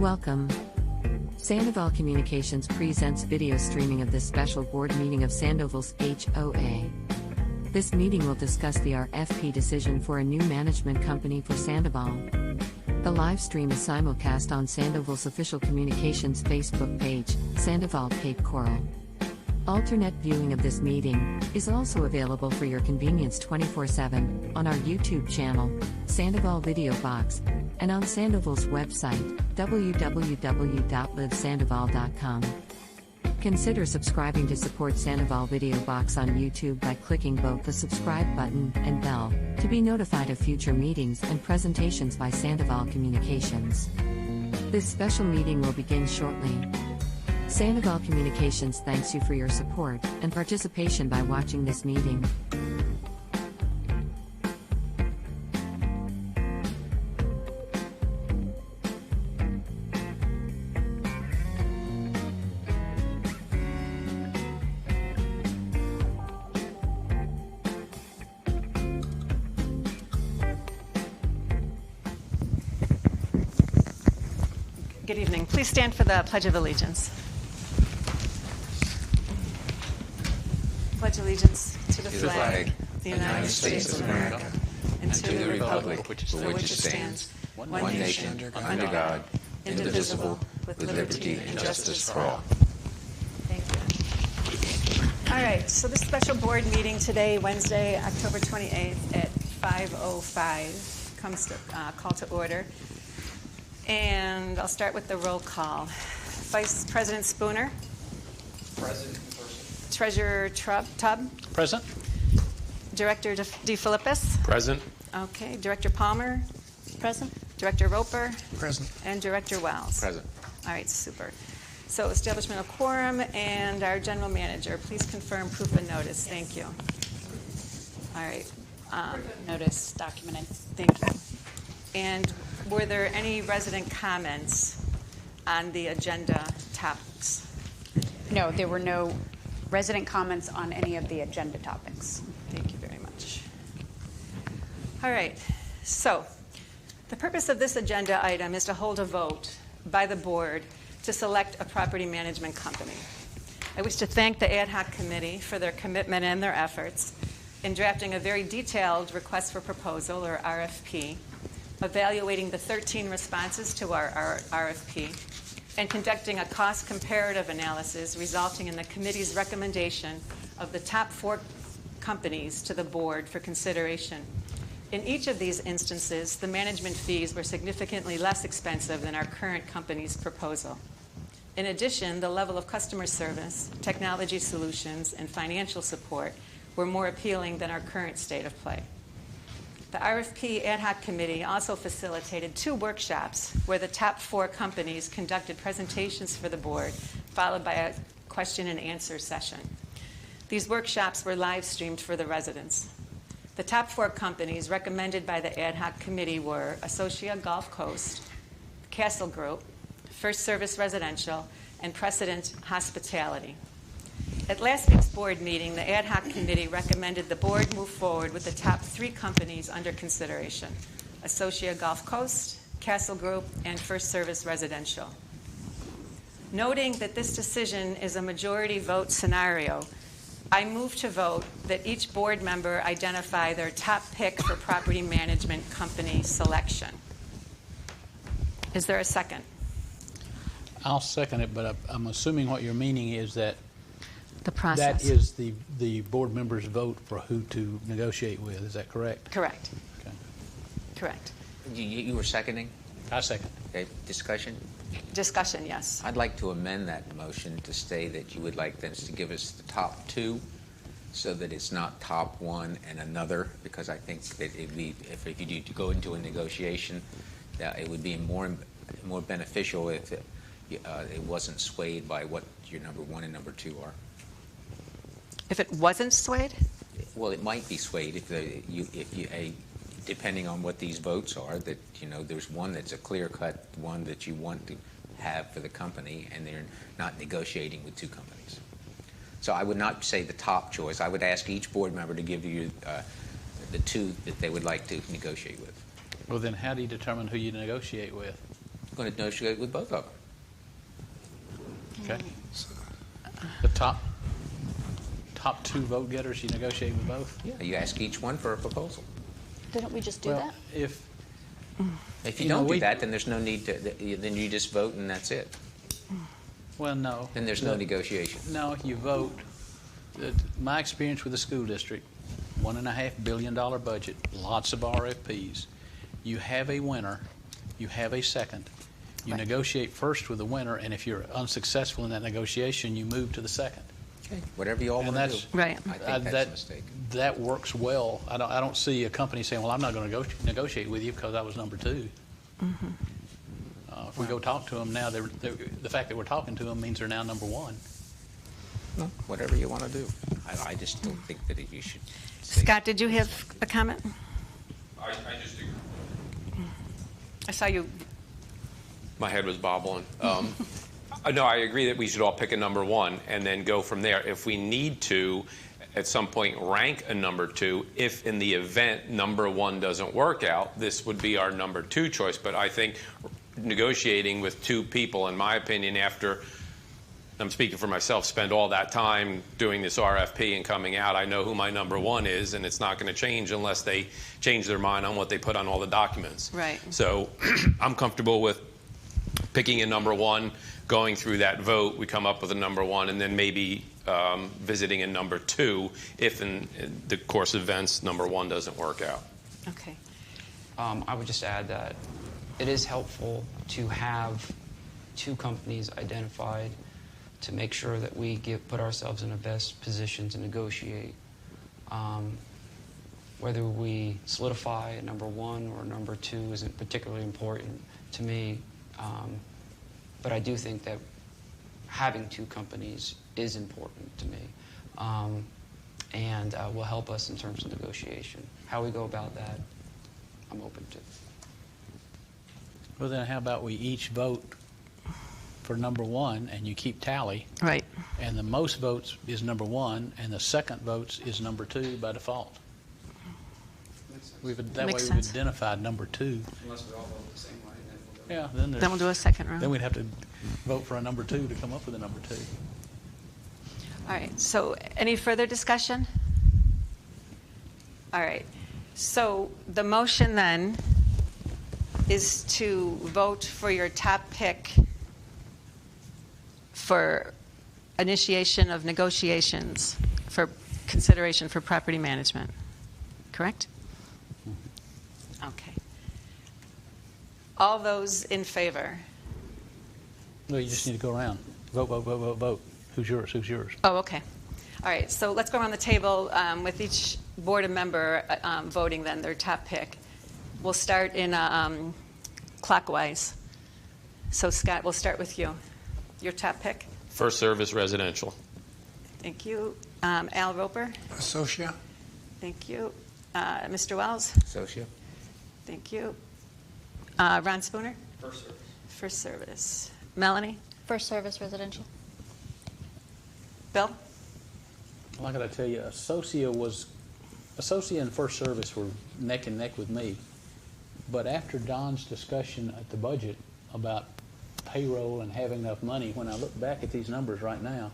Welcome. Sandoval Communications presents video streaming of this special board meeting of Sandoval's HOA. This meeting will discuss the RFP decision for a new management company for Sandoval. The live stream is simulcast on Sandoval's official communications Facebook page, Sandoval Cape Coral. Alternate viewing of this meeting is also available for your convenience 24/7 on our YouTube channel, Sandoval Video Box, and on Sandoval's website, www.livesandoval.com. Consider subscribing to support Sandoval Video Box on YouTube by clicking both the subscribe button and bell to be notified of future meetings and presentations by Sandoval Communications. This special meeting will begin shortly. Sandoval Communications thanks you for your support and participation by watching this meeting. Good evening. Please stand for the Pledge of Allegiance. Pledge allegiance to the flag of the United States of America, and to the republic for which it stands, one nation, under God, indivisible, with liberty and justice for all. Thank you. All right, so this special board meeting today, Wednesday, October 28th at 5:05, comes to call to order. And I'll start with the roll call. Vice President Spooner. Present. Treasurer Tubb. Present. Director DeFilippis. Present. Okay. Director Palmer. Present. Director Roper. Present. And Director Wells. Present. All right, super. So establishment of quorum and our general manager. Please confirm proof of notice. Thank you. All right. Notice documented. Thank you. And were there any resident comments on the agenda topics? No, there were no resident comments on any of the agenda topics. Thank you very much. All right. So the purpose of this agenda item is to hold a vote by the board to select a property management company. I wish to thank the ad hoc committee for their commitment and their efforts in drafting a very detailed request for proposal, or RFP, evaluating the 13 responses to our RFP, and conducting a cost comparative analysis resulting in the committee's recommendation of the top 4 companies to the board for consideration. In each of these instances, the management fees were significantly less expensive than our current company's proposal. In addition, the level of customer service, technology solutions, and financial support were more appealing than our current state of play. The RFP ad hoc committee also facilitated 2 workshops where the top 4 companies conducted presentations for the board, followed by a question and answer session. These workshops were live streamed for the residents. The top 4 companies recommended by the ad hoc committee were Associa Gulf Coast, Castle Group, First Service Residential, and Precedent Hospitality. At last week's board meeting, the ad hoc committee recommended the board move forward with the top 3 companies under consideration: Associa Gulf Coast, Castle Group, and First Service Residential. Noting that this decision is a majority vote scenario, I move to vote that each board member identify their top pick for property management company selection. Is there a second? I'll second it, but I'm assuming what you're meaning is that The process. that is the board members' vote for who to negotiate with. Is that correct? Correct. Okay. Correct. You were seconding? I second. Okay, discussion? Discussion, yes. I'd like to amend that motion to say that you would like them to give us the top 2 so that it's not top 1 and another, because I think that if you do go into a negotiation, that it would be more beneficial if it wasn't swayed by what your number 1 and number 2 are. If it wasn't swayed? Well, it might be swayed if depending on what these votes are, that there's one that's a clear-cut one that you want to have for the company, and they're not negotiating with 2 companies. So I would not say the top choice. I would ask each board member to give you the 2 that they would like to negotiate with. Well, then how do you determine who you negotiate with? going to negotiate with both of them. Okay. The top two vote getters, you negotiate with both? Yeah, you ask each one for a proposal. Didn't we just do Well, that? if If you You know, don't do we- that, then there's no need to, then you just vote and that's it. Well, no. Then there's no negotiation. No, you vote. My experience with the school district, $1.5 billion budget, lots of RFPs. You have a winner, you have a second. You negotiate first with the winner, and if you're unsuccessful in that negotiation, you move to the second. Okay, whatever you all And want to do. that's- Right. I think that's a mistake. That works well. I don't see a company saying, well, I'm not going to negotiate with you because I was number two. If we go talk to them now, the fact that we're talking to them means they're now number one. No, whatever you want to do. I just don't think that you should. say- Scott, did you have a comment? I just agree. I saw you. My head was bobbling. No, I agree that we should all pick a number one and then go from there. If we need to, at some point, rank a number two, if in the event number one doesn't work out, this would be our number two choice. But I think negotiating with two people, in my opinion, after, I'm speaking for myself, spend all that time doing this RFP and coming out, I know who my number one is, and it's not going to change unless they change their mind on what they put on all the documents. Right. So I'm comfortable with picking a number one, going through that vote, we come up with a number one, and then maybe visiting a number two if in the course of events number one doesn't work out. Okay. I would just add that it is helpful to have two companies identified to make sure that we put ourselves in the best position to negotiate. Whether we solidify a number one or number two isn't particularly important to me, but I do think that having two companies is important to me, and will help us in terms of negotiation. How we go about that, I'm open to. Well, then how about we each vote for number one, and you keep tally, Right. and the most votes is number one, and the second votes is number two by default. That way Makes we've sense. identified number two. Unless we all vote the same way, then we'll go. Yeah, Then we'll do a second round. then we'd have to vote for a number two to come up with a number two. All right, so any further discussion? All right, so the motion then is to vote for your top pick for initiation of negotiations for consideration for property management, correct? Okay. All those in favor? No, you just need to go around. Vote, vote, vote, vote, vote. Who's yours? Who's yours? Oh, okay. All right, so let's go around the table with each board member voting then their top pick. We'll start in clockwise. So Scott, we'll start with you. Your top pick. First Service Residential. Thank you. Al Roper. Associa. Thank you. Mr. Wells. Socia? Thank you. Ron Spooner. First service. First Service. Melanie. First Service Residential. Bill. Well, I got to tell you, Associa and First Service were neck and neck with me. But after Don's discussion at the budget about payroll and having enough money, when I look back at these numbers right now,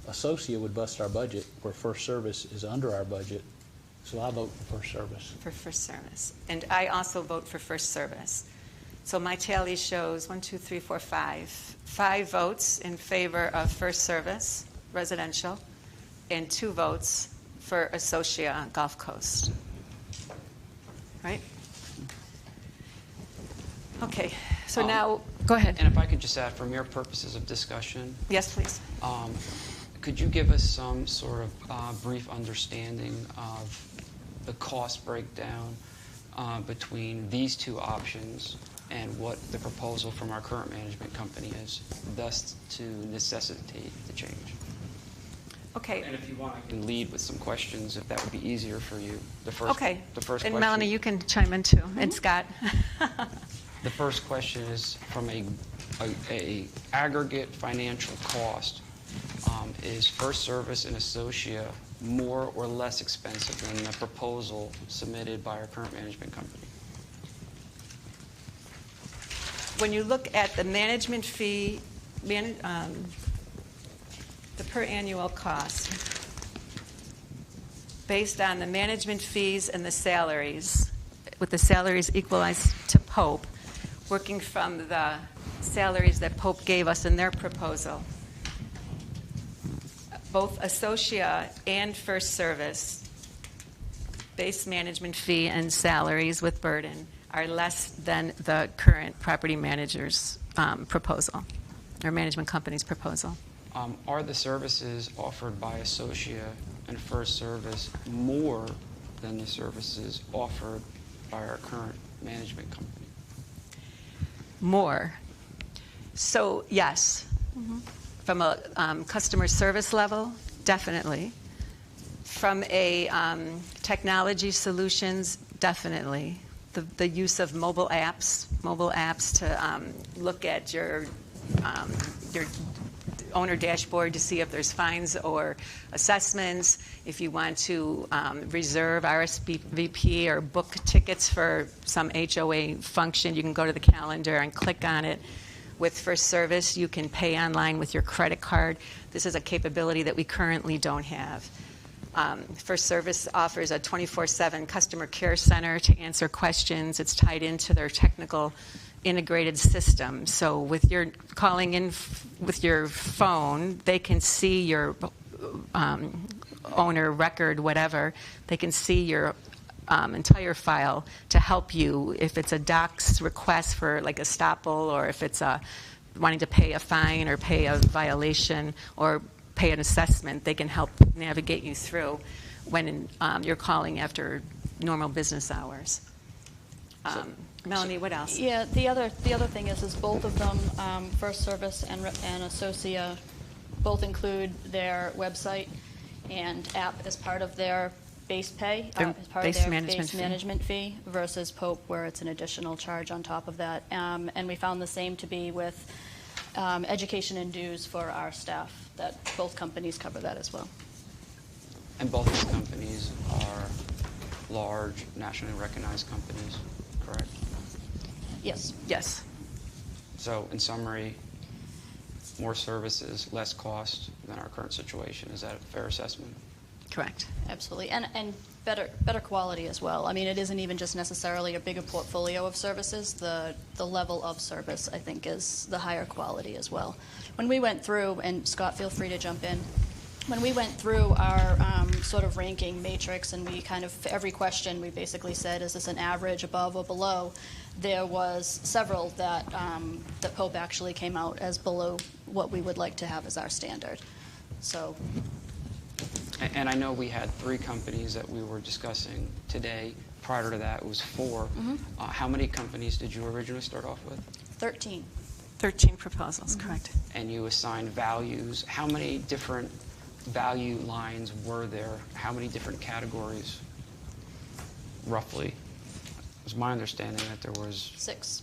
Associa would bust our budget where First Service is under our budget. So I vote for First Service. For First Service. And I also vote for First Service. So my tally shows 1, 2, 3, 4, 5. 5 votes in favor of First Service Residential and 2 votes for Associa Gulf Coast. Right? Okay. So now, go ahead. And if I could just add, for mere purposes of discussion, Yes, please. could you give us some sort of brief understanding of the cost breakdown between these two options and what the proposal from our current management company is, thus to necessitate the change? Okay. And if you want, I can lead with some questions if that would be easier for you. The first Okay. question. And Melanie, you can chime in too. And Scott. The first question is from a aggregate financial cost. Is First Service and Associa more or less expensive than the proposal submitted by our current management company? when you look at the management fee, the per annual cost, based on the management fees and the salaries, with the salaries equalized to Pope, working from the salaries that Pope gave us in their proposal, both Associa and First Service, base management fee and salaries with burden are less than the current property manager's proposal, or management company's proposal. Are the services offered by Associa and First Service more than the services offered by our current management company? More. So, yes. From a customer service level, definitely. From a technology solutions, definitely. The use of mobile apps to look at your owner dashboard to see if there's fines or assessments. If you want to reserve RSVP or book tickets for some HOA function, you can go to the calendar and click on it. With First Service, you can pay online with your credit card. This is a capability that we currently don't have. First Service offers a 24/7 customer care center to answer questions. It's tied into their technical integrated system. So with your calling in with your phone, they can see your owner record, whatever. They can see your entire file to help you if it's a docs request for like estoppel, or if it's wanting to pay a fine or pay a violation or pay an assessment. They can help navigate you through when you're calling after normal business hours. Melanie, what else? Yeah, the other thing is both of them, First Service and Associa, both include their website and app as part of their base pay, as part of their base management fee, versus Pope, where it's an additional charge on top of that. And we found the same to be with education and dues for our staff, that both companies cover that as well. And both these companies are large, nationally recognized companies, correct? Yes. Yes. So in summary, more services, less cost than our current situation. Is that a fair assessment? Correct. Absolutely, and better quality as well. I mean, it isn't even just necessarily a bigger portfolio of services. The level of service, I think, is the higher quality as well. When we went through, and Scott, feel free to jump in, when we went through our sort of ranking matrix, and we kind of, for every question, we basically said, is this an average, above, or below? There was several that Pope actually came out as below what we would like to have as our standard. So. And I know we had 3 companies that we were discussing today. Prior to that, it was 4. Mm-hmm. How many companies did you originally start off with? 13. 13 proposals, mm-hmm. Correct. And you assigned values. How many different value lines were there? How many different categories, roughly? It was my understanding that there was 6.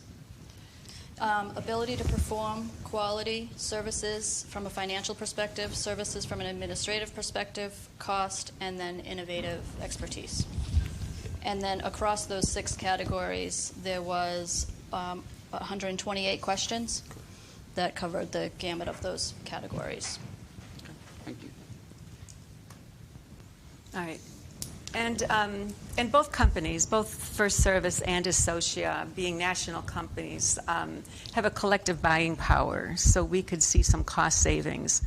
Ability to perform, quality, services from a financial perspective, services from an administrative perspective, cost, and then innovative expertise. And then across those 6 categories, there was 128 questions that covered the gamut of those categories. Okay. Thank you. All right. And both companies, both First Service and Associa, being national companies, have a collective buying power. So we could see some cost savings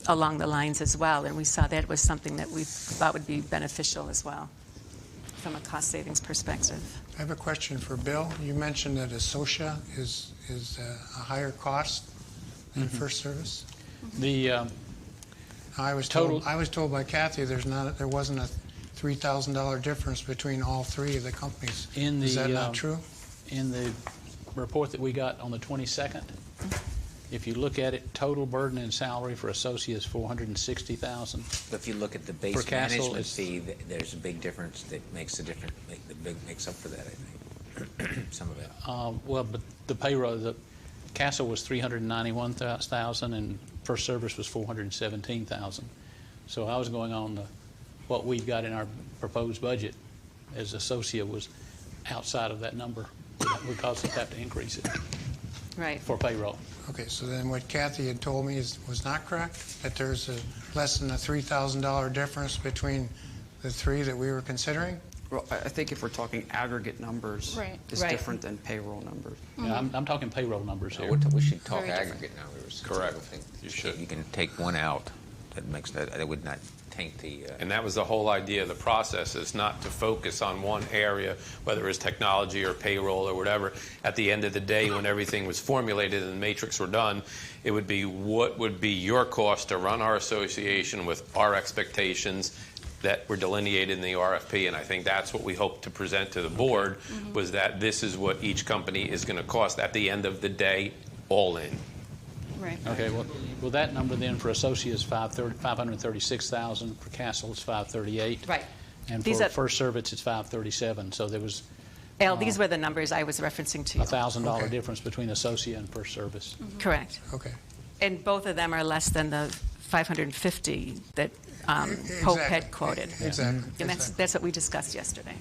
along the lines as well. And we saw that was something that we thought would be beneficial as well from a cost savings perspective. I have a question for Bill. You mentioned that Associa is a higher cost than Mm-hmm. First Service. The I was told by Kathy there wasn't a $3,000 difference between all 3 of the companies. Is that not true? In the report that we got on the 22nd, if you look at it, total burden and salary for Associa is $460,000. But if you look at the base For Castle, management fee, there's a big difference that makes makes up for that, I think. Some of it. Well, but the payroll, the Castle was $391,000 and First Service was $417,000. So I was going on what we've got in our proposed budget, as Associa was outside of that number. We caused us to have to increase it. Right. for payroll. Okay, so then what Kathy had told me was not correct? That there's less than a $3,000 difference between the three that we were considering? Well, I think if we're talking aggregate numbers, Right. it's Right. different than payroll numbers. Yeah, I'm talking payroll numbers here. We should talk Very different. aggregate numbers. Correct. I think You should. You can take one out. That would not taint the. And that was the whole idea of the process, is not to focus on one area, whether it's technology or payroll or whatever. At the end of the day, when everything was formulated and the matrix were done, it would be what would be your cost to run our association with our expectations that were delineated in the RFP. And I think that's what we hope to present to the board, was that this is what each company is going to cost at the end of the day, all in. Right. Okay, well, that number then for associate is $536,000, for Castle it's $538. Right. And These for are- First Service it's $537. So there was Al, these were the numbers I was referencing to a you. $1,000 Okay. difference between associate and First Service. Correct. Okay. And both of them are less than the 550 that Pope had Exactly. quoted. Exactly. And Exactly. that's what we discussed yesterday.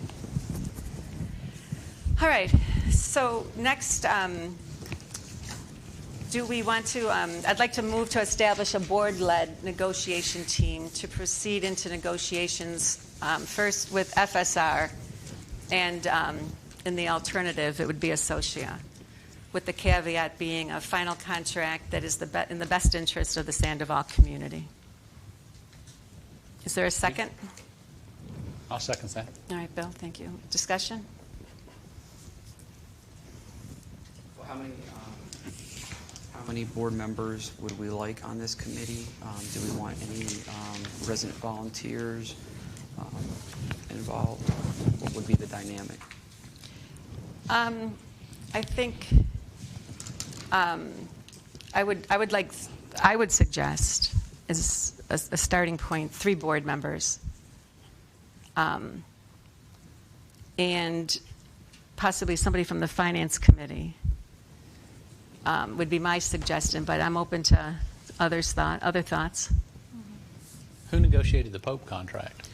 All right. So next, do we want to, I'd like to move to establish a board-led negotiation team to proceed into negotiations first with FSR, and in the alternative, it would be Associa, with the caveat being a final contract that is in the best interest of the Sandoval community. Is there a second? I'll second that. All right, Bill, thank you. Discussion? Well, how many board members would we like on this committee? Do we want any resident volunteers involved? What would be the dynamic? I think I would suggest as a starting point 3 board members, and possibly somebody from the finance committee would be my suggestion. But I'm open to other thoughts. Who negotiated the Pope contract?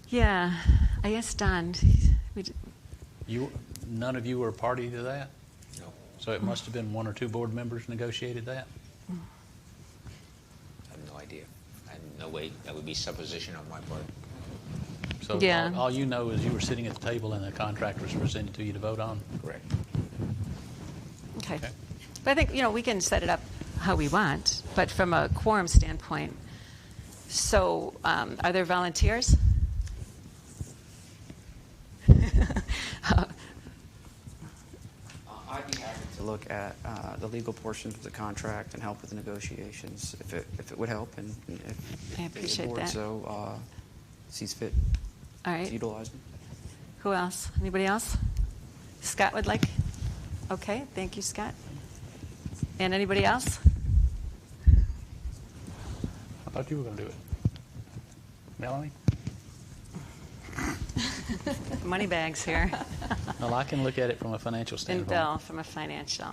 Yeah, I asked Don. None of you were a party to that? No. So it must have been 1 or 2 board members negotiated that? I have no idea. I have no way. That would be supposition on my part. So Yeah. all you know is you were sitting at the table and the contract was presented to you to vote on? Correct. Okay. Okay. But I think, we can set it up how we want, but from a quorum standpoint. So are there volunteers? I'd be happy to look at the legal portions of the contract and help with the negotiations, if it would help, and if I appreciate the board that. so sees fit All to right. utilize me. Who else? Anybody else? Scott would like? Okay, thank you, Scott. And anybody else? I thought you were going to do it. Melanie? Money bags here. Well, I can look at it from a financial And standpoint. Bill from a financial.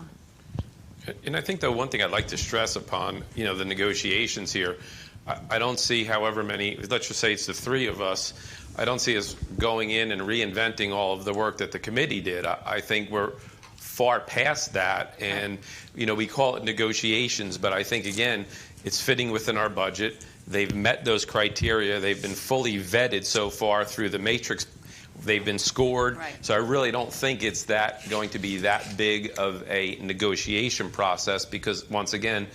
And I think, though, one thing I'd like to stress upon, the negotiations here, I don't see however many, let's just say it's the 3 of us, I don't see us going in and reinventing all of the work that the committee did. I think we're far past that, and, we call it negotiations, but I think, again, it's fitting within our budget. They've met those criteria. They've been fully vetted so far through the matrix. They've been scored. Right. So I really don't think it's going to be that big of a negotiation process, because, once again,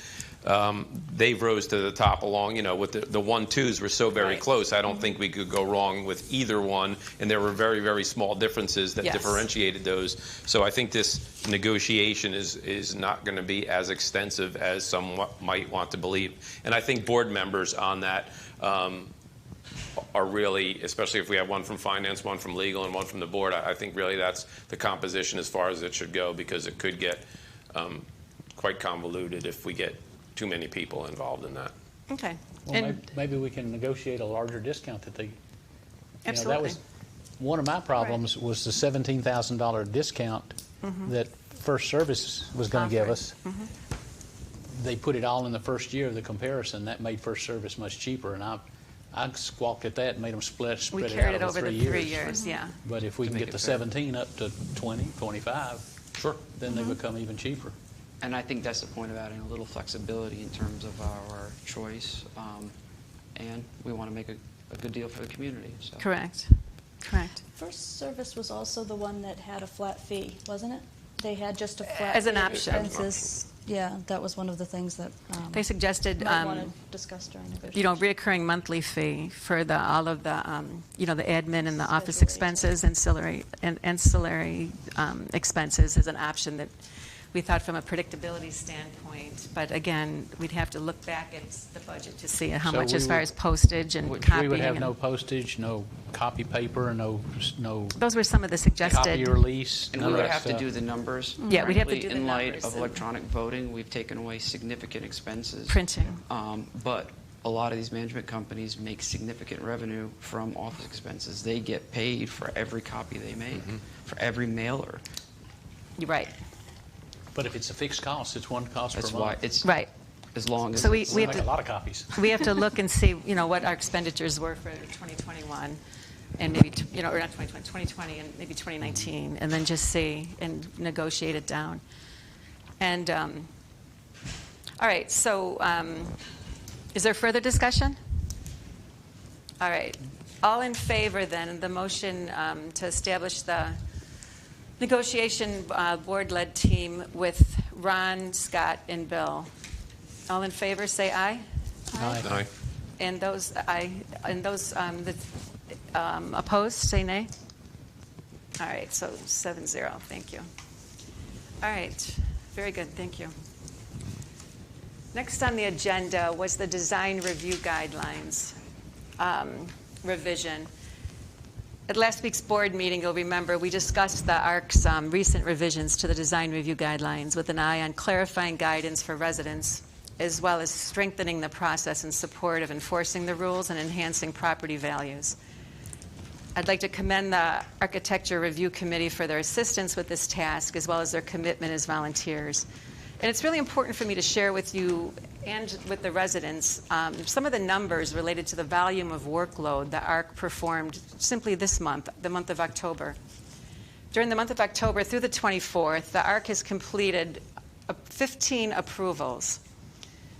they've rose to the top along, with the 1-2s were so very Right. close. I don't think we could go wrong with either one, and there were very, very small differences that Yes. differentiated those. So I think this negotiation is not going to be as extensive as some might want to believe. And I think board members on that are really, especially if we have one from finance, one from legal, and one from the board, I think really that's the composition as far as it should go, because it could get quite convoluted if we get too many people involved in that. Okay. Well, And maybe we can negotiate a larger discount that they. absolutely. That was one of my problems was the $17,000 discount that First Service was going to give us. They put it all in the first year of the comparison. That made First Service much cheaper, and I squawked at that and made them we spread it carried out it over over 3 the years. 3 years, yeah. But if we can make get it the fair. 17 up to 20, 25, Sure. then they become even cheaper. And I think that's the point of adding a little flexibility in terms of our choice. And we want to make a good deal for the community. So. Correct. Correct. First Service was also the one that had a flat fee, wasn't it? They had just a flat As an fee of option. expenses. Yeah, that was one of the things that They suggested, might want to discuss during negotiations. reoccurring monthly fee for all of the, the admin and the office Schedule expenses, ancillary expenses is an option that we thought from a predictability standpoint. But again, we'd have to look back at the budget to see how So much we as far would- as postage and copying. We would have no and- postage, no copy paper, no Those were some of the suggested. copier lease, And none we of would that have to stuff. do the numbers. Yeah, we'd have to Frankly, do the in light numbers of and- electronic voting, we've taken away significant expenses. Printing. But a lot of these management companies make significant revenue from office expenses. They get paid for every copy they make, for every mailer. You're right. But if it's a fixed cost, it's one cost per That's month. why it's Right. as long as So we it's- We have make to- a lot of copies. We have to look and see, what our expenditures were for 2021, and maybe, or not 2020, 2020, and maybe 2019, and then just see and negotiate it down. And, all right, so is there further discussion? All right. All in favor, then, of the motion to establish the negotiation board-led team with Ron, Scott, and Bill. All in favor, say aye. Aye. And those opposed, say nay. All right, so 7-0. Thank you. All right, very good. Thank you. Next on the agenda was the design review guidelines revision. At last week's board meeting, you'll remember, we discussed the ARC's recent revisions to the design review guidelines with an eye on clarifying guidance for residents, as well as strengthening the process in support of enforcing the rules and enhancing property values. I'd like to commend the Architecture Review Committee for their assistance with this task, as well as their commitment as volunteers. And it's really important for me to share with you and with the residents some of the numbers related to the volume of workload the ARC performed simply this month, the month of October. During the month of October through the 24th, the ARC has completed 15 approvals.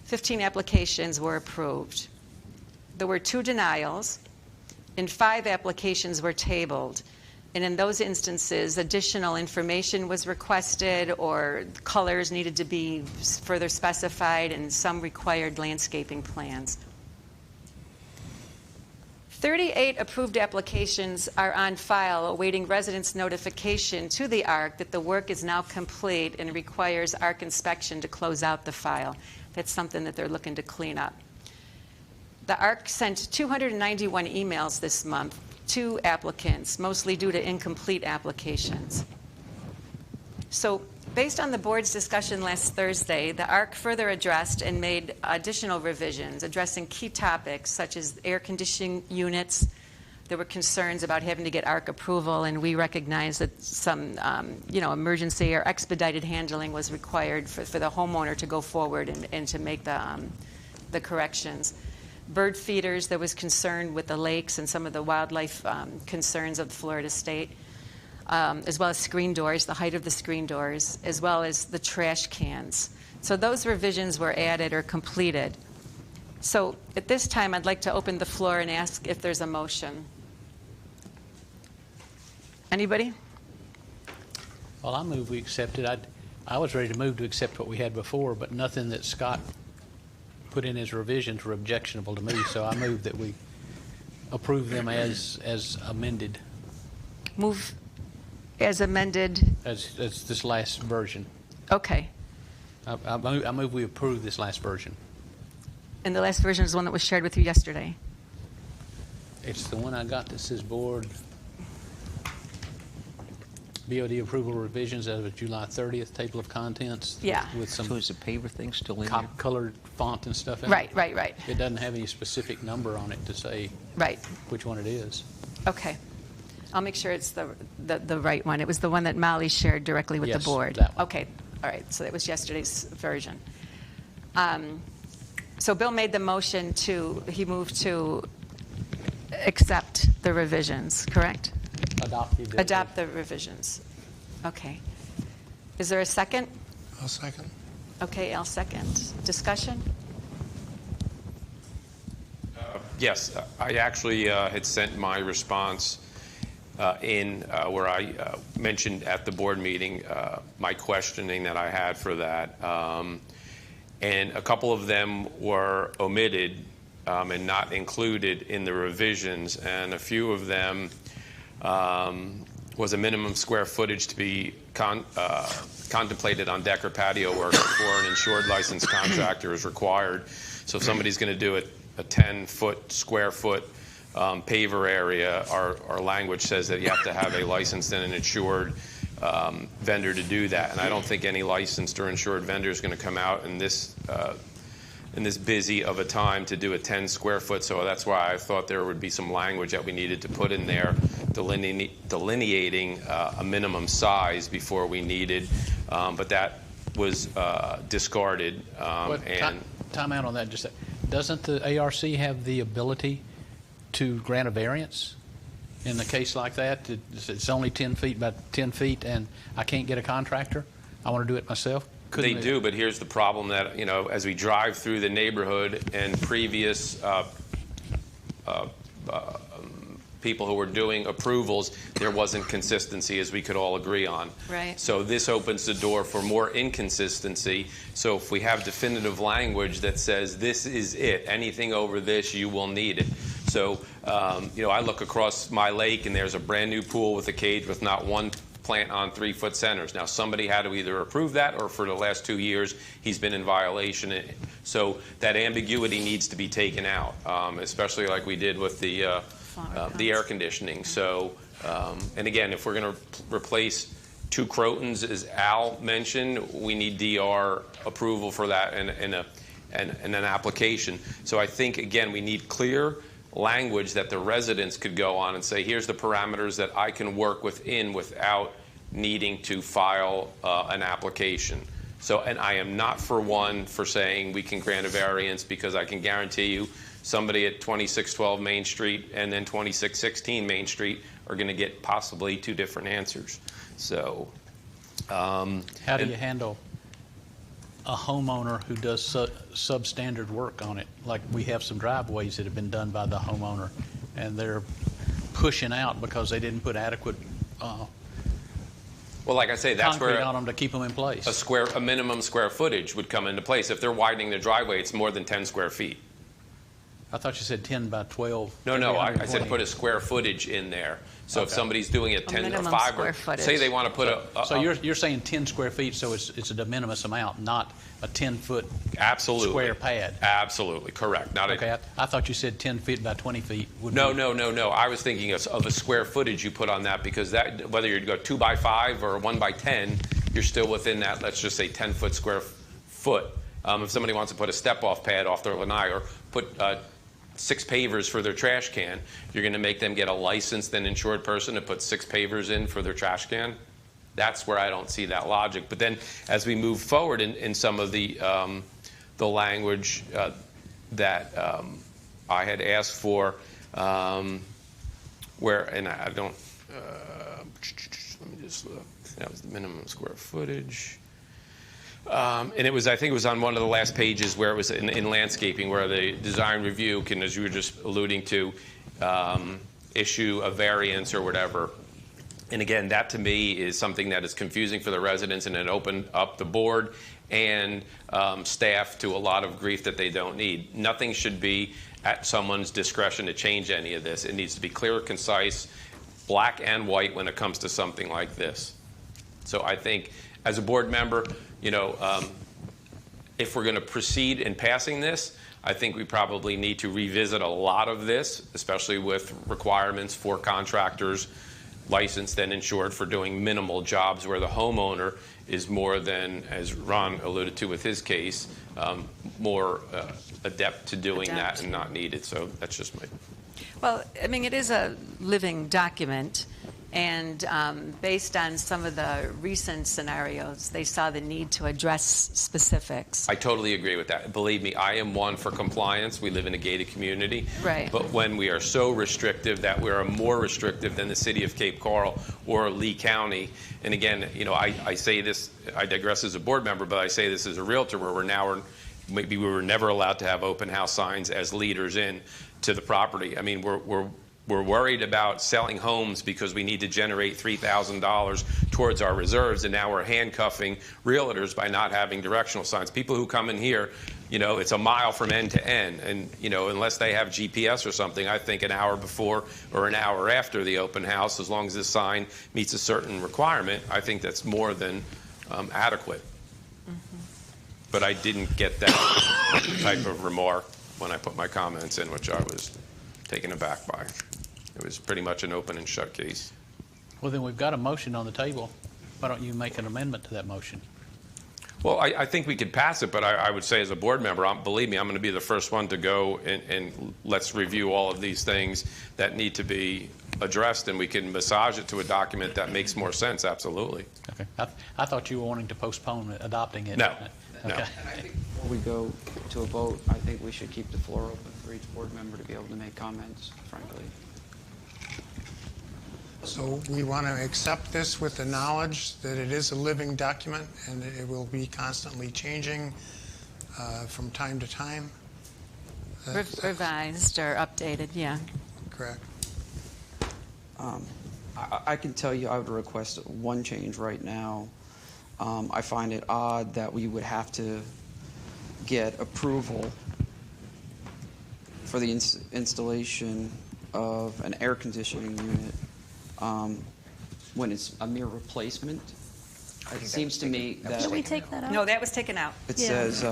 15 applications were approved. There were 2 denials, and 5 applications were tabled. And in those instances, additional information was requested or colors needed to be further specified, and some required landscaping plans. 38 approved applications are on file awaiting residents' notification to the ARC that the work is now complete and requires ARC inspection to close out the file. That's something that they're looking to clean up. The ARC sent 291 emails this month to applicants, mostly due to incomplete applications. So based on the board's discussion last Thursday, the ARC further addressed and made additional revisions addressing key topics such as air conditioning units. There were concerns about having to get ARC approval, and we recognize that some emergency or expedited handling was required for the homeowner to go forward and to make the corrections. Bird feeders, there was concern with the lakes and some of the wildlife concerns of the Florida state, as well as screen doors, the height of the screen doors, as well as the trash cans. So those revisions were added or completed. So at this time, I'd like to open the floor and ask if there's a motion. Anybody? Well, I move we accept it. I was ready to move to accept what we had before, but nothing that Scott put in his revisions were objectionable to me, so I move that we approve them as amended, Move as amended. as this last version. Okay. I move we approve this last version. And the last version is the one that was shared with you yesterday. It's the one I got that says board BOD approval revisions as of July 30th, table of contents. Yeah. With some So is the paper thing still in there? colored font and stuff in Right. it. It doesn't have any specific number on it to say Right. which one it is. Okay. I'll make sure it's the right one. It was the one that Molly shared directly with Yes, the board. that one. Okay. All right. So that was yesterday's version. So Bill made the motion he moved to accept the revisions, correct? Adopt the revisions. Okay. Is there a second? I'll second. Okay, I'll second. Discussion? Yes, I actually had sent my response where I mentioned at the board meeting my questioning that I had for that. And a couple of them were omitted and not included in the revisions, and a few of them was a minimum square footage to be contemplated on deck or patio work before an insured licensed contractor is required. So if somebody's going to do a 10-foot square foot paver area, our language says that you have to have a licensed and an insured vendor to do that. And I don't think any licensed or insured vendor is going to come out in this busy of a time to do a 10 square foot. So that's why I thought there would be some language that we needed to put in there delineating a minimum size before we needed. But that was discarded. Time out on that. Just doesn't the ARC have the ability to grant a variance in a case like that? It's only 10 feet by 10 feet, and I can't get a contractor. I want to do it myself. They do, but here's the problem that, as we drive through the neighborhood and previous people who were doing approvals, there wasn't consistency, as we could all agree on. Right. So this opens the door for more inconsistency. So if we have definitive language that says this is it, anything over this, you will need it. So, I look across my lake and there's a brand new pool with a cage with not one plant on 3-foot centers. Now, somebody had to either approve that, or for the last 2 years, he's been in violation. So that ambiguity needs to be taken out, especially like we did with the air conditioning. So, and again, if we're going to replace 2 Crotons, as Al mentioned, we need DR approval for that and an application. So I think, again, we need clear language that the residents could go on and say, here's the parameters that I can work within without needing to file an application. So, and I am not for saying we can grant a variance, because I can guarantee you somebody at 2612 Main Street and then 2616 Main Street are going to get possibly 2 different answers. So, how do you handle a homeowner who does substandard work on it? Like, we have some driveways that have been done by the homeowner, and they're pushing out because they didn't put adequate well, like I say, that's concrete where on them to keep them in place. a minimum square footage would come into place. If they're widening the driveway, it's more than 10 square feet. I thought you said 10 by 12. No, I said put a square footage in there. So if somebody's doing a 10 or 5, say they want to put so you're saying 10 square feet, so it's a de minimis amount, not a 10-foot square pad. Absolutely, correct. Okay, I thought you said 10 feet by 20 feet. No. I was thinking of a square footage you put on that, because that, whether you go 2 by 5 or 1 by 10, you're still within that, let's just say 10-foot square foot. If somebody wants to put a step-off pad off their lanai, or put 6 pavers for their trash can, you're going to make them get a licensed and insured person to put 6 pavers in for their trash can? That's where I don't see that logic. But then as we move forward in some of the language that I had asked for, where, and I don't, let me just look, that was the minimum square footage. And I think it was on one of the last pages where it was in landscaping, where the design review can, as you were just alluding to, issue a variance or whatever. And again, that to me is something that is confusing for the residents, and it opened up the board and staff to a lot of grief that they don't need. Nothing should be at someone's discretion to change any of this. It needs to be clear, concise, black and white when it comes to something like this. So I think, as a board member, if we're going to proceed in passing this, I think we probably need to revisit a lot of this, especially with requirements for contractors licensed and insured for doing minimal jobs, where the homeowner is more than, as Ron alluded to with his case, more adept to doing that and not needed. So that's just my... Well, I mean, it is a living document, And based on some of the recent scenarios, they saw the need to address specifics. I totally agree with that. Believe me, I am one for compliance. We live in a gated community. Right. But when we are so restrictive that we are more restrictive than the city of Cape Coral or Lee County, and again, you know, I say this, I digress as a board member, but I say this as a realtor where maybe we were never allowed to have open house signs as leaders in to the property. I mean, we're worried about selling homes because we need to generate $3,000 towards our reserves, and now we're handcuffing realtors by not having directional signs. People who come in here, you know, it's a mile from end to end, and, you know, unless they have GPS or something, I think an hour before or an hour after the open house, as long as this sign meets a certain requirement, I think that's more than adequate. Mm-hmm. But I didn't get that type of remark when I put my comments in, which I was taken aback by. It was pretty much an open and shut case. Well, then we've got a motion on the table. Why don't you make an amendment to that motion? Well, I think we could pass it, but I would say as a board member, believe me, I'm going to be the first one to go and let's review all of these things that need to be addressed, and we can massage it to a document that makes more sense, absolutely. Okay. I thought you were wanting to postpone adopting it. No. Okay. No. And I think before we go to a vote, I think we should keep the floor open for each board member to be able to make comments, frankly. So we want to accept this with the knowledge that it is a living document and it will be constantly changing from time to time? Revised or updated, yeah. Correct. I can tell you I would request one change right now. I find it odd that we would have to get approval for the installation of an air conditioning unit when it's a mere replacement. It seems to me that Did we take that out? No, that was taken out. it Yeah. says,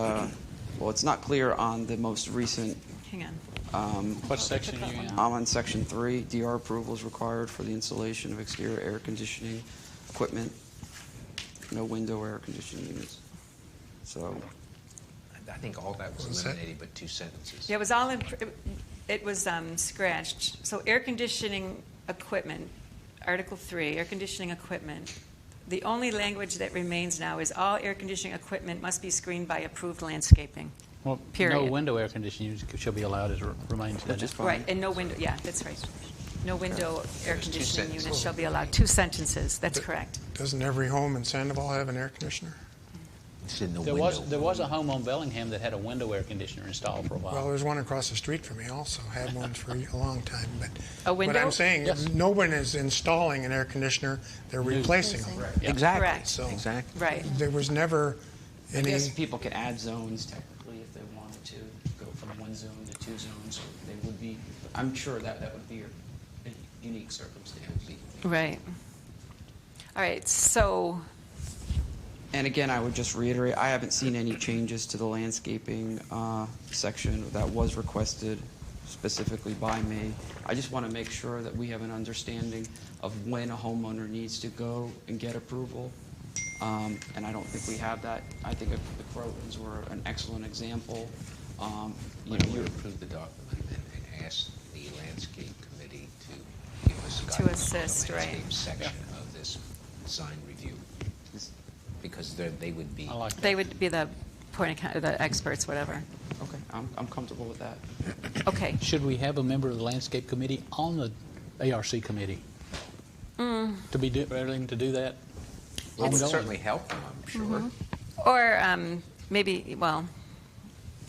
well, it's not clear on the most recent. Hang on. What section are you in? I'm on section 3. DR approval is required for the installation of exterior air conditioning equipment. No window air conditioning units. So, I think all that was eliminated but 2 sentences. Yeah, it was all it was scratched. So air conditioning equipment, Article 3, air conditioning equipment. The only language that remains now is all air conditioning equipment must be screened by approved landscaping. Well, Period. no window air conditioning shall be allowed as it remains. which is fine. Right, and no window, yeah, that's right. No window air There's 2 conditioning sentences. units shall be allowed. 2 sentences, that's correct. Doesn't every home in Sandoval have an air conditioner? It's in the There window. was a home on Bellingham that had a window air conditioner installed for a while. Well, there's one across the street from me also, had one for a long time. But A window? what I'm saying, Yes. no one is installing an air conditioner, they're replacing them. Yeah. Exactly. Correct. So Exactly. Right. there was never I any, guess people could add zones technically if they wanted to go from 1 zone to 2 zones. They would be. I'm sure that would be a unique circumstance. Right. All right, so, And again, I would just reiterate, I haven't seen any changes to the landscaping section that was requested specifically by me. I just want to make sure that we have an understanding of when a homeowner needs to go and get approval. And I don't think we have that. I think the Crotons were an excellent example. You would approve the document and ask the landscape committee to give us guidance on the assist, right. landscape section of this design review. Because they would be. I like that. they would be the the experts, whatever. Okay, I'm comfortable with that. Okay. Should we have a member of the landscape committee on the ARC committee? To be willing to do that? It would Ongoing? certainly help them, I'm sure. Or maybe, well,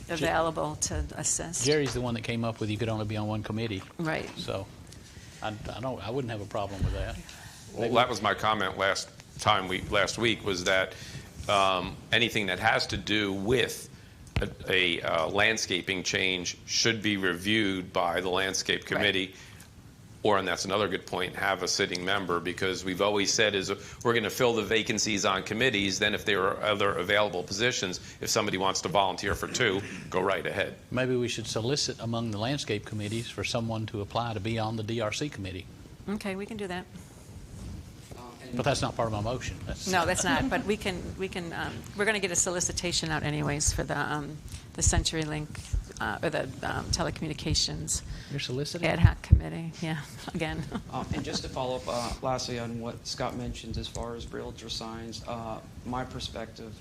available to assist. Jerry's the one that came up with you could only be on one committee. Right. So I wouldn't have a problem with that. Well, that was my comment last week, was that anything that has to do with a landscaping change should be reviewed by the landscape committee. Or, and that's another good point, have a sitting member, because we've always said is we're going to fill the vacancies on committees. Then if there are other available positions, if somebody wants to volunteer for 2, go right ahead. Maybe we should solicit among the landscape committees for someone to apply to be on the DRC committee. Okay, we can do that. But that's not part of my motion. No, that's not, but we're going to get a solicitation out anyways for the CenturyLink or the telecommunications You're soliciting? ad hoc committee. Yeah, again. And just to follow up, lastly, on what Scott mentioned as far as realtor signs, my perspective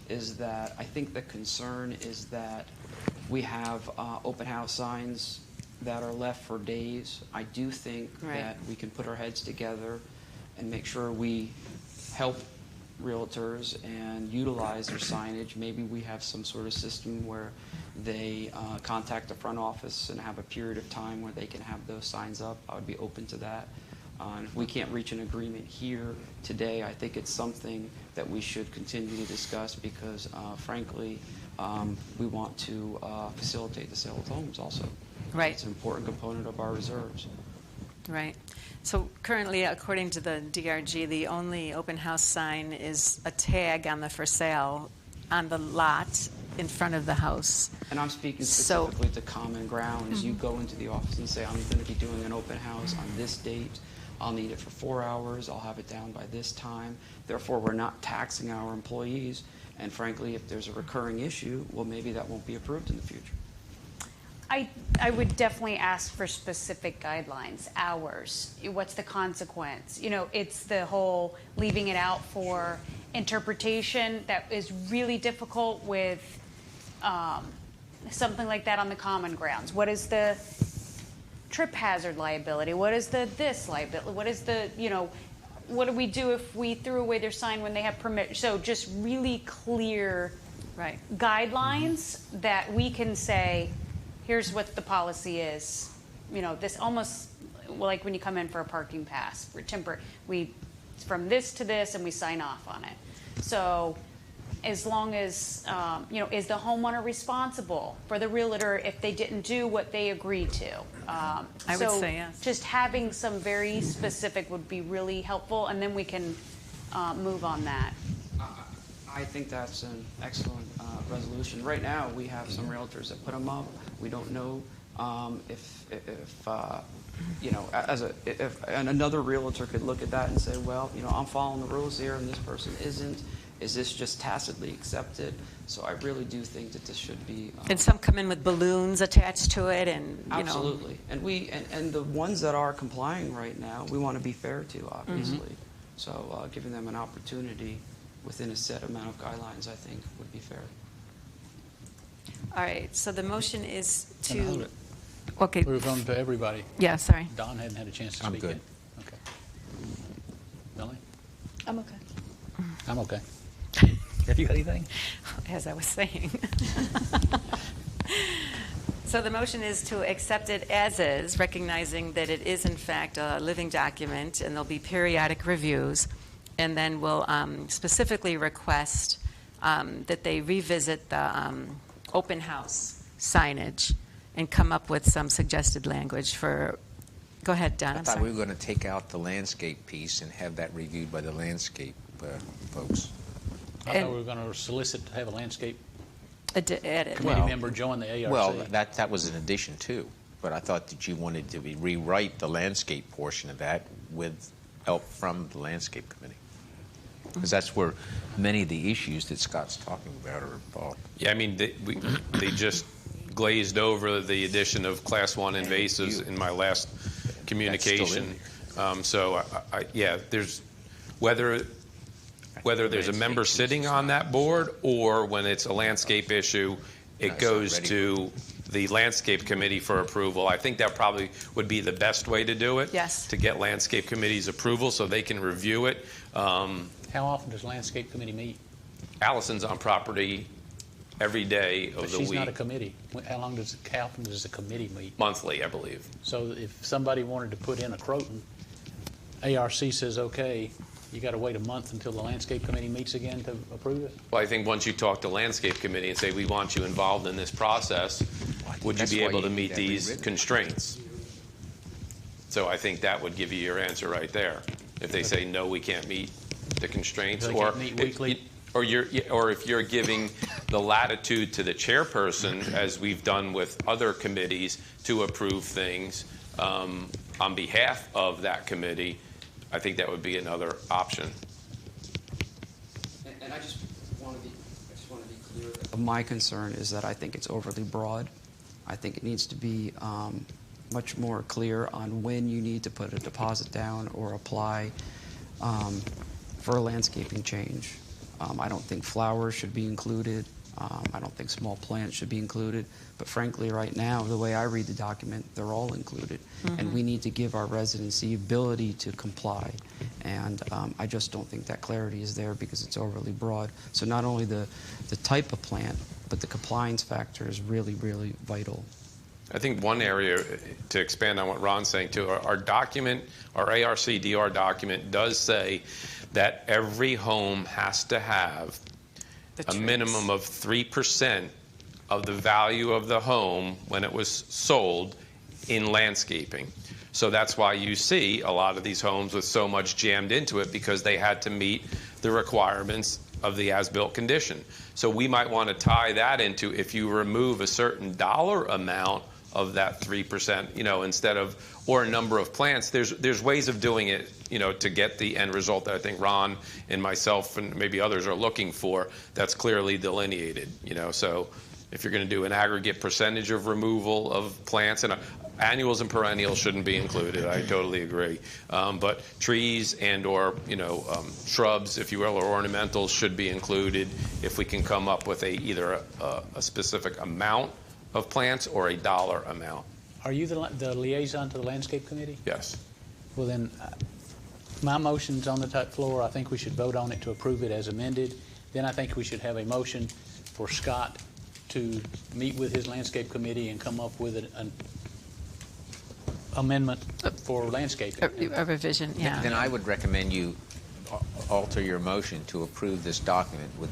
is that I think the concern is that we have open house signs that are left for days. I do think that we can put our heads together and make sure we help realtors and utilize their signage. Maybe we have some sort of system where they contact the front office and have a period of time where they can have those signs up. I would be open to that. And if we can't reach an agreement here today, I think it's something that we should continue to discuss because, frankly, we want to facilitate the sale of homes also. Right. It's an important component of our reserves. Right. So currently, according to the DRG, the only open house sign is a tag on the for sale on the lot in front of the house. And I'm speaking specifically to common ground. As you go into the office and say, I'm going to be doing an open house on this date. I'll need it for 4 hours. I'll have it down by this time. Therefore, we're not taxing our employees. And frankly, if there's a recurring issue, well, maybe that won't be approved in the future. I would definitely ask for specific guidelines, hours. What's the consequence? You know, it's the whole leaving it out for interpretation that is really difficult with something like that on the common grounds. What is the trip hazard liability? What is the this liability? What is the, you know, what do we do if we threw away their sign when they have permit? So just really clear guidelines that we can say, here's what the policy is. You know, this almost like when you come in for a parking pass. We from this to this, and we sign off on it. So as long as, you know, is the homeowner responsible for the realtor if they didn't do what they agreed to? I would say yes. Just having some very specific would be really helpful, and then we can move on that. I think that's an excellent resolution. Right now, we have some realtors that put them up. We don't know if you know, and another realtor could look at that and say, well, you know, I'm following the rules here, and this person isn't. Is this just tacitly accepted? So I really do think that this should be. And some come in with balloons attached to it, and you absolutely. know. And the ones that are complying right now, we want to be fair to, obviously. So giving them an opportunity within a set amount of guidelines, I think, would be fair. All right. So the motion is And hold to. it. Okay. We're going to everybody. Yeah. Sorry. Don hadn't had a chance to I'm speak good. yet. Okay. Melanie? I'm okay. I'm okay. Have you got anything? As I was saying. So the motion is to accept it as is, recognizing that it is in fact a living document, and there'll be periodic reviews, and then we'll specifically request that they revisit the open house signage and come up with some suggested language for. Go ahead, Don. I thought we were going to take out the landscape piece and have that reviewed by the landscape folks. I thought we were going to solicit to have a landscape edit. committee member join the ARC. Well, that was an addition too, but I thought that you wanted to rewrite the landscape portion of that with help from the landscape committee, because that's where many of the issues that Scott's talking about are involved. Yeah, I mean, they just glazed over the addition of Class 1 invasives in my last communication. So, yeah, there's whether there's a member sitting on that board or when it's a landscape issue, it goes to the landscape committee for approval. I think that probably would be the best way to do it. Yes. To get landscape committee's approval so they can review it. How often does landscape committee meet? Allison's on property every day of But the she's week. not a committee. How often does a committee meet? Monthly, I believe. So if somebody wanted to put in a Croton, ARC says, okay, you got to wait a month until the landscape committee meets again to approve it? Well, I think once you talk to landscape committee and say, we want you involved in this process, would you be able to meet these constraints? So I think that would give you your answer right there. If they say, no, we can't meet the constraints, They or can't meet weekly? or if you're giving the latitude to the chairperson, as we've done with other committees, to approve things on behalf of that committee, I think that would be another option. And I just want to be clear that my concern is that I think it's overly broad. I think it needs to be much more clear on when you need to put a deposit down or apply for a landscaping change. I don't think flowers should be included. I don't think small plants should be included. But frankly, right now, the way I read the document, they're all included. And we need to give our residents the ability to comply. And I just don't think that clarity is there because it's overly broad. So not only the type of plant, but the compliance factor is really, really vital. I think one area, to expand on what Ron's saying too, our document, our ARC-DR document does say that every home has to have a minimum of 3% of the value of the home when it was sold in landscaping. So that's why you see a lot of these homes with so much jammed into it, because they had to meet the requirements of the as-built condition. So we might want to tie that into, if you remove a certain dollar amount of that 3%, instead of, or a number of plants, there's ways of doing it, to get the end result that I think Ron and myself and maybe others are looking for, that's clearly delineated, So if you're going to do an aggregate percentage of removal of plants, and annuals and perennials shouldn't be included, I totally agree. But trees and or, shrubs, if you will, or ornamentals should be included if we can come up with either a specific amount of plants or a dollar amount. Are you the liaison to the landscape committee? Yes. Well, then, my motion's on the floor. I think we should vote on it to approve it as amended. Then I think we should have a motion for Scott to meet with his landscape committee and come up with an amendment for landscaping. A revision, yeah. Then I would recommend you alter your motion to approve this document with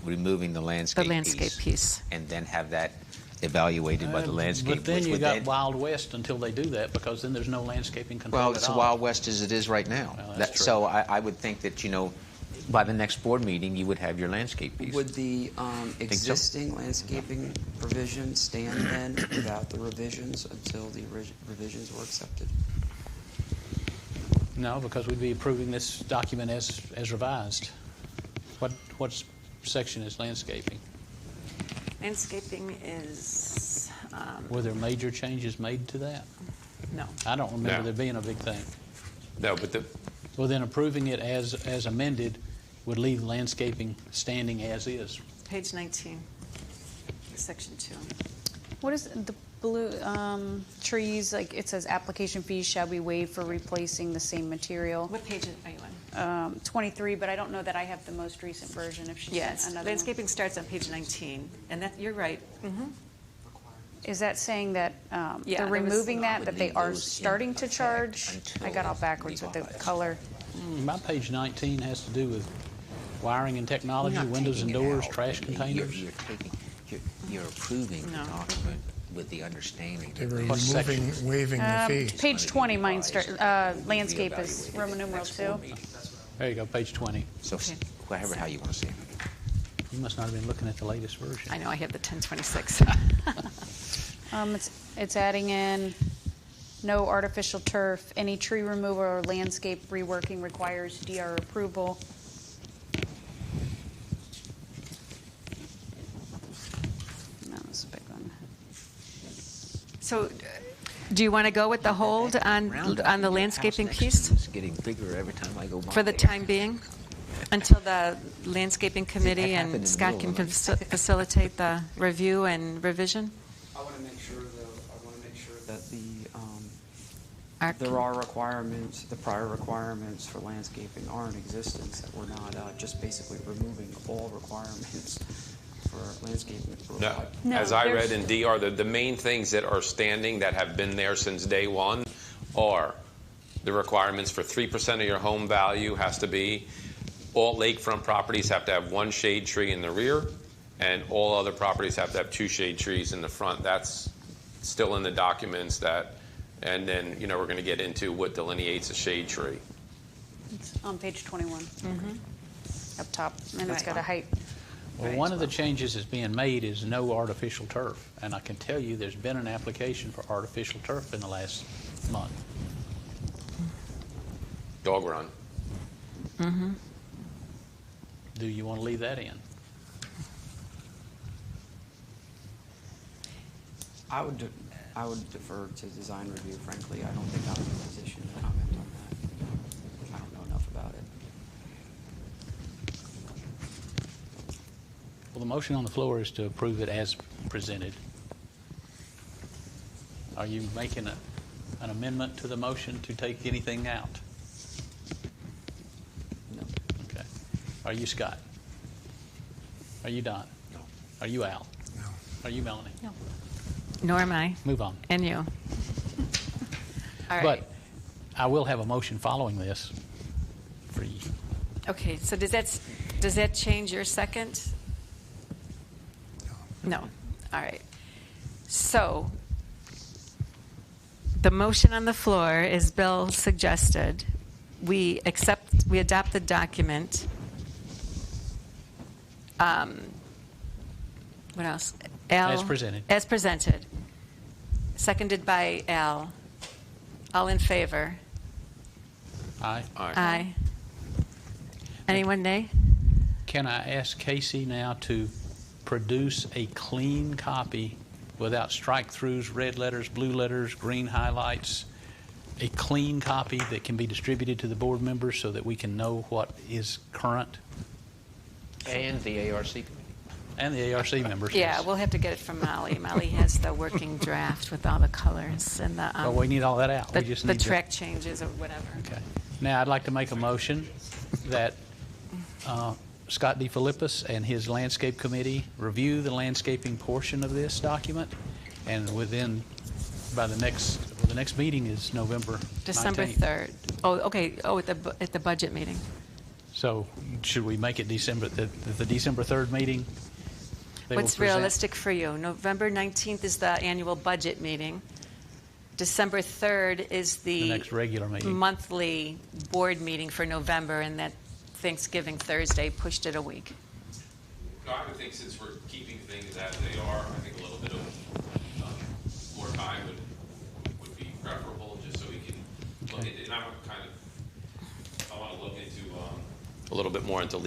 removing the landscape piece. And then have that evaluated by the landscape. But then you got Wild West until they do that, because then there's no landscaping control at all. Well, it's a Wild West as it is right now. Well, that's true. So I would think that, by the next board meeting, you would have your landscape piece. Would the existing landscaping provision stand then without the revisions until the revisions were accepted? No, because we'd be approving this document as revised. What section is landscaping? Landscaping is... Were there major changes made to that? No. I don't remember No. there being a big thing. No, but Well, then approving it as amended would leave landscaping standing as is. Page 19, section 2. What is the blue trees? Like it says, application fees shall be waived for replacing the same material. What page are you on? 23, but I don't know that I have the most recent version. If she Yes, sent another landscaping starts on page 19, and you're right. one. Is that saying that Yeah, they're there was- removing I that would they leave are those in starting to effect charge? until I got all backwards with the revised. color. My page 19 has to do with wiring and technology, You're not windows and taking it doors, out. trash containers. You're approving the document with the understanding They that were waiving the fee. Page 20, mine start. Landscape is Roman numeral 2. There you go, page 20. So whatever how you want to say it. You must not have been looking at the latest version. I know, I have the 1026. It's adding in no artificial turf. Any tree removal or landscape reworking requires DR approval. That was a big one. So, do you want to go with the hold on the landscaping piece It's getting bigger every time I go by. for the time being? Until the landscaping committee happened in and the Scott can middle of it. facilitate the review and revision? I want to make sure that Arc- there are requirements, the prior requirements for landscaping are in existence, that we're not just basically removing all requirements for landscaping. No. No, As I there's- read in DR, the main things that are standing that have been there since day one are the requirements for 3% of your home value has to be, all lakefront properties have to have one shade tree in the rear, and all other properties have to have 2 shade trees in the front. That's still in the documents and then, we're going to get into what delineates a shade tree. It's on page 21. Up top, and it's Right. got a height. Well, Right. one of the changes that's being made is no artificial turf. And I can tell you there's been an application for artificial turf in the last month. Dog run. Do you want to leave that in? I would defer to design review, frankly. I don't think I'm in a position to comment on that. I don't know enough about it. Well, the motion on the floor is to approve it as presented. Are you making an amendment to the motion to take anything out? No. Okay. Are you Scott? Are you Don? No. Are you Al? No. Are you Melanie? No. Nor am I. Move on. And you. All right. But I will have a motion following this for you. Okay, so does that change your second? No. All right. So the motion on the floor, as Bill suggested, we adopt the document. What else? Al? As presented. As presented. Seconded by Al. All in favor? Aye. Aye. Anyone nay? Can I ask Casey now to produce a clean copy without strike-throughs, red letters, blue letters, green highlights, a clean copy that can be distributed to the board members so that we can know what is current? And the ARC committee. And the ARC members. Yeah, yes. we'll have to get it from Molly. Molly has the working draft with all the colors and the Well, we need all that out. the, We just the need to- track changes or whatever. Okay. Now, I'd like to make a motion that Scott DeFilippis and his landscape committee review the landscaping portion of this document, and by the next meeting is November 19th. December 3rd. Oh, okay. Oh, at the budget meeting. So should we make it the December 3rd meeting? they will What's present? realistic for you? November 19th is the annual budget meeting. December 3rd is The next regular meeting. monthly board meeting for November, and that Thanksgiving Thursday pushed it a week. No, I would think since we're keeping things as they are, I think a little bit of more time would be preferable, just so we can look at it. And I want to look into a little bit more into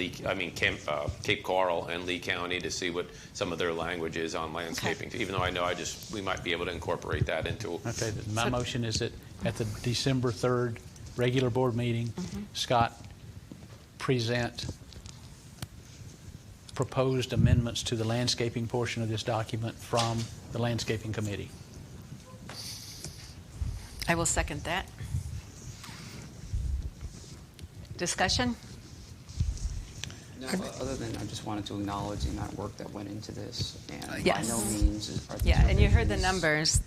Cape Coral and Lee County to see what some of their language is on landscaping. Even though I know we might be able to incorporate that into. Okay, my motion is that at the December 3rd regular board meeting, Scott present proposed amendments to the landscaping portion of this document from the landscaping committee. I will second that. Discussion? No, other than I just wanted to acknowledge the amount of work that went into this, and Yes. by no means are these Yeah, and you heard the revisions- numbers.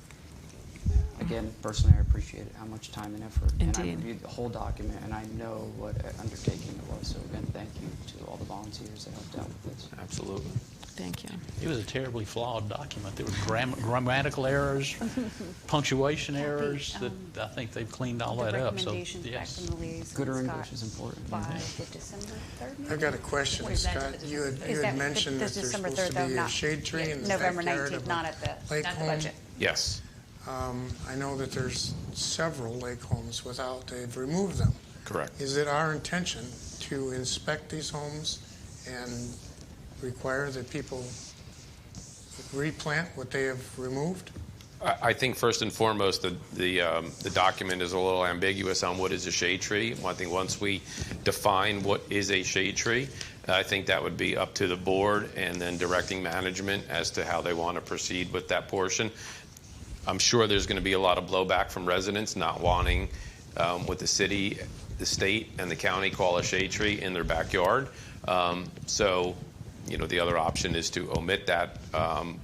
Again, personally, I appreciate it, how much time and effort. And I Indeed. reviewed the whole document, and I know what an undertaking it was. So again, thank you to all the volunteers that helped out with this. Absolutely. Thank you. It was a terribly flawed document. There were grammatical errors, punctuation errors that I think they've cleaned all The that up. So, recommendations back yes. from the liaison, Gooder Scott, English is important. by the December 3rd meeting? I've got a question, What is that? Scott. You Is had that mentioned the that there's December supposed 3rd, to be though, a not- shade tree in the November backyard 19th, of not a at the lake home. budget. Yes. I know that there's several lake homes they've removed them. Correct. Is it our intention to inspect these homes and require that people replant what they have removed? I think first and foremost, the document is a little ambiguous on what is a shade tree. I think once we define what is a shade tree, I think that would be up to the board and then directing management as to how they want to proceed with that portion. I'm sure there's going to be a lot of blowback from residents not wanting what the city, the state, and the county call a shade tree in their backyard. So, the other option is to omit that.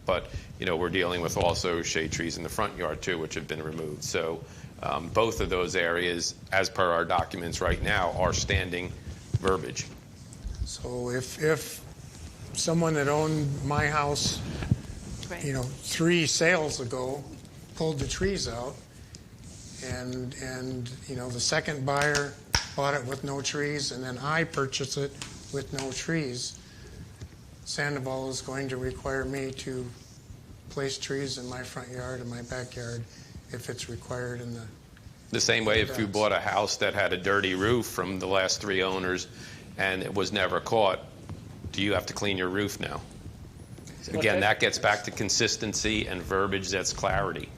But, we're dealing with also shade trees in the front yard, too, which have been removed. So both of those areas, as per our documents right now, are standing verbiage. So if someone that owned my house, Right. 3 sales ago, pulled the trees out, and the second buyer bought it with no trees, and then I purchased it with no trees, Sandoval is going to require me to place trees in my front yard and my backyard if it's required in The same way if you bought a house that had a dirty roof from the last 3 owners and it was never caught, do you have to clean your roof now? Again, that gets back to consistency and verbiage that's clarity.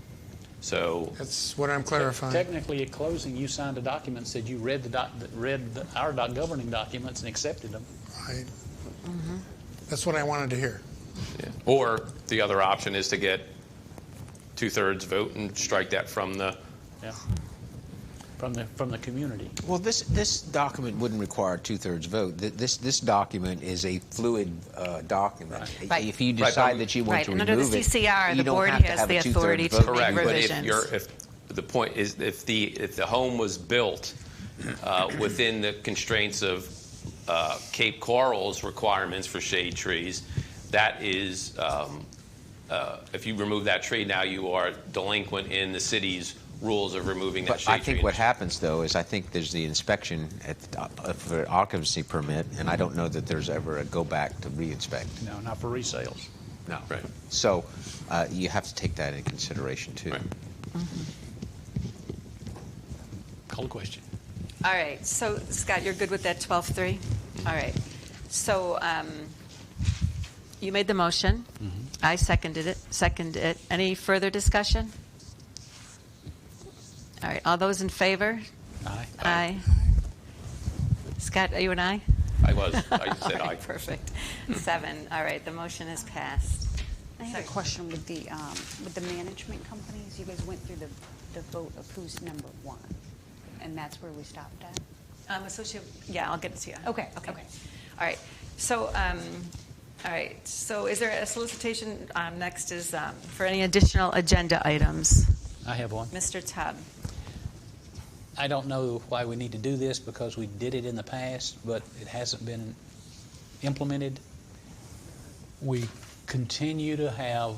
So That's what I'm clarifying. Technically, at closing, you signed a document, said you read our governing documents and accepted them. That's what I wanted to hear. yeah. Or the other option is to get 2/3 vote and strike that from the. Yeah. From the community. Well, this document wouldn't require a 2/3 vote. This document is a fluid document. Right. If you decide that you want Right, to and remove under the it, CCR, you the don't board have to has have the a 2/3 authority vote. to Correct, make but revisions. if the point is if the home was built within the constraints of Cape Coral's requirements for shade trees, that is, if you remove that tree, now you are delinquent in the city's rules of removing that But shade I tree. think what happens, though, is I think there's the inspection for an occupancy permit, and I don't know that there's ever a go back to re-inspect. No, not for resales. No. Right. So you have to take that into consideration, too. Right. Call the question. All right, so Scott, you're good with that 12-3? All right, so you made the motion. I seconded it. Any further discussion? All right, all those in favor? Aye. Aye. Scott, are you an aye? I said All aye. right, perfect. 7. All right, the motion is passed. I have a question with the management companies. You guys went through the vote of who's number 1, and that's where we stopped at? Yeah, I'll get it to you. Okay. All right. So, So is there a solicitation? Next is for any additional agenda items. I have one. Mr. Tubb. I don't know why we need to do this because we did it in the past, but it hasn't been implemented. We continue to have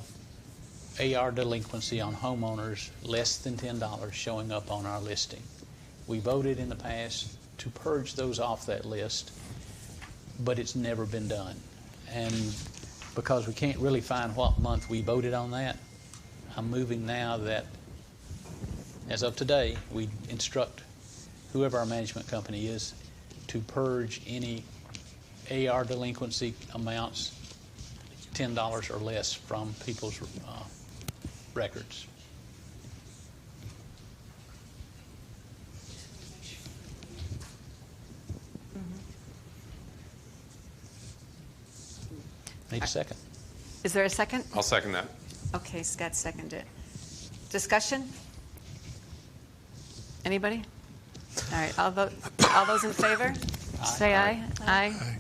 AR delinquency on homeowners less than $10 showing up on our listing. We voted in the past to purge those off that list, but it's never been done. And because we can't really find what month we voted on that, I'm moving now that as of today, we instruct whoever our management company is to purge any AR delinquency amounts $10 or less from people's records. Need a second. Is there a second? I'll second that. Okay, Scott seconded it. Discussion? Anybody? All right, all those in favor? Say aye. Aye.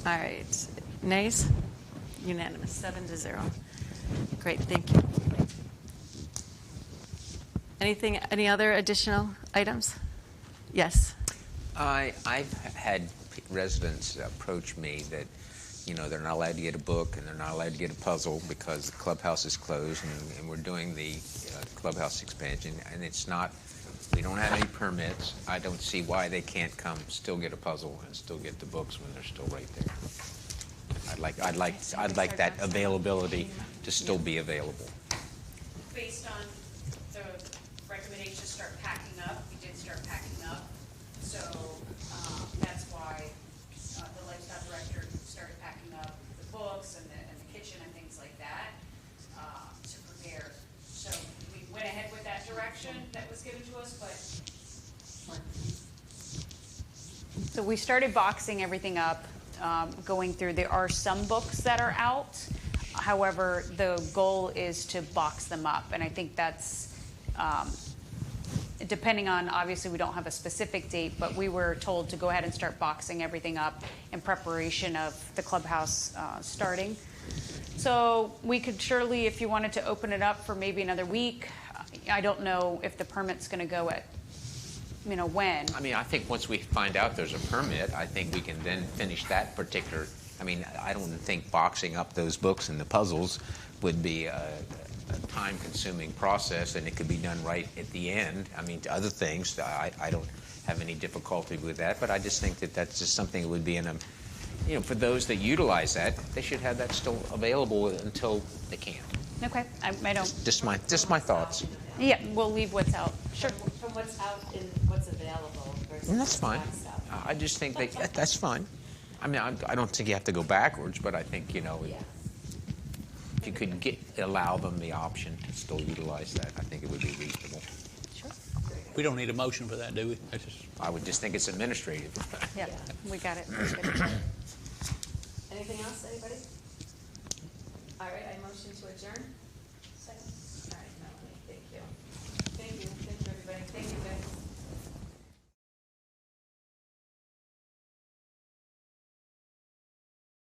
All right. Nays? Unanimous, 7-0. Great, thank you. Any other additional items? Yes. I've had residents approach me that, they're not allowed to get a book and they're not allowed to get a puzzle because the clubhouse is closed and we're doing the clubhouse expansion, and we don't have any permits. I don't see why they can't still get a puzzle and still get the books when they're still right there. I'd like that availability to still be available. Based on the recommendation to start packing up, we did start packing up. So that's why the lifestyle director started packing up the books and the kitchen and things like that to prepare. So we went ahead with that direction that was given to us, but. So we started boxing everything up, going through. There are some books that are out. However, the goal is to box them up, and I think that's depending on, obviously we don't have a specific date, but we were told to go ahead and start boxing everything up in preparation of the clubhouse starting. So we could surely, if you wanted to open it up for maybe another week, I don't know if the permit's going to go at, when. I mean, I think once we find out there's a permit, I think we can then finish that particular. I mean, I don't think boxing up those books and the puzzles would be a time-consuming process, and it could be done right at the end. I mean, to other things, I don't have any difficulty with that, but I just think that that's just something that would be in a, for those that utilize that, they should have that still available until they can't. Okay, I don't. Just my thoughts. Yeah, we'll leave what's out. Sure. From what's out and what's available versus And that's fine. what's stuff. I just think that's fine. I mean, I don't think you have to go backwards, but I think, if you could allow them the option to still utilize that, I think it would be reasonable. Sure. We don't need a motion for that, do we? That's just, I would just think it's administrative. Yeah, we got it. Anything else, anybody? All right, I motion to adjourn. Second. All right, Melanie, thank you. Thank you, everybody. Thank you, guys.